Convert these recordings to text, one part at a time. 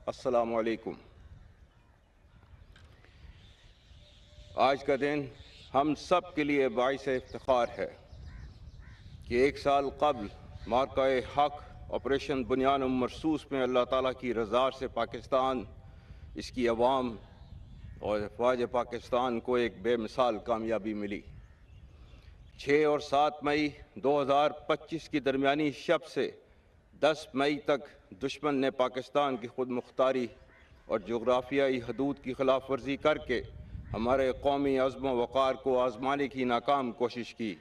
السلام علیکم۔ آج کا دن ہم سب کے لیے باعث افتخار ہے کہ 1 سال قبل معرکہ حق آپریشن بنیان مرصوص میں اللہ تعالیٰ کی رضا سے پاکستان، اس کی عوام اور افواج پاکستان کو ایک بے مثال کامیابی ملی۔ 6 اور 7 مئی 2025 کی درمیانی شب سے 10 مئی تک دشمن نے پاکستان کی خود مختاری اور جغرافیائی حدود کی خلاف ورزی کر کے ہمارے قومی عزم و وقار کو آزمانے کی ناکام کوشش کی،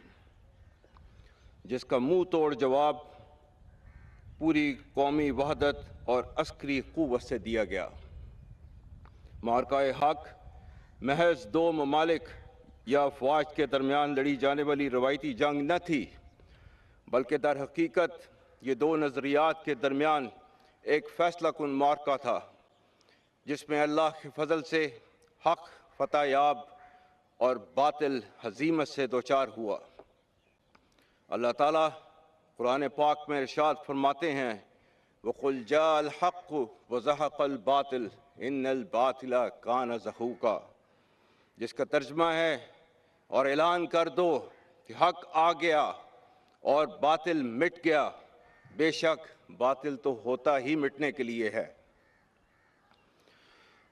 جس کا منہ توڑ جواب پوری قومی وحدت اور عسکری قوت سے دیا گیا۔ معرکہ حق محض 2 ممالک یا افواج کے درمیان لڑی جانے والی روایتی جنگ نہ تھی، بلکہ در حقیقت یہ 2 نظریات کے درمیان ایک فیصلہ کن معرکہ تھا، جس میں اللہ کے فضل سے حق فتح یاب اور باطل ہزیمت سے دوچار ہوا۔ اللہ تعالیٰ قرآن پاک میں ارشاد فرماتے ہیں، وَقُلْ جَاءَ الْحَقُّ وَزَهَقَ الْبَاطِلُ إِنَّ الْبَاطِلَ كَانَ زَهُوقًا، جس کا ترجمہ ہے، اور اعلان کر دو کہ حق آ گیا اور باطل مٹ گیا، بے شک باطل تو ہوتا ہی مٹنے کے لیے ہے۔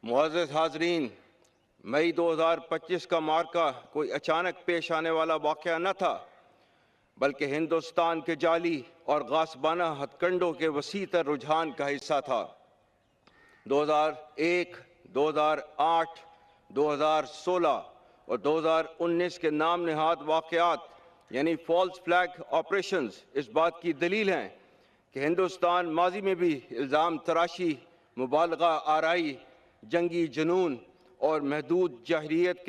معزز حاضرین، مئی 2025 کا معرکہ کوئی اچانک پیش آنے والا واقعہ نہ تھا، بلکہ ہندوستان کے جعلی اور غاصبانہ ہتھ کنڈوں کے وسیع تر رجحان کا حصہ تھا۔ 2001، 2008، 2016 اور 2019 کے نام نہاد واقعات یعنی فالس فلیگ آپریشنز اس بات کی دلیل ہیں کہ ہندوستان ماضی میں بھی الزام تراشی، مبالغہ آرائی، جنگی جنون اور محدود جاہلیت کے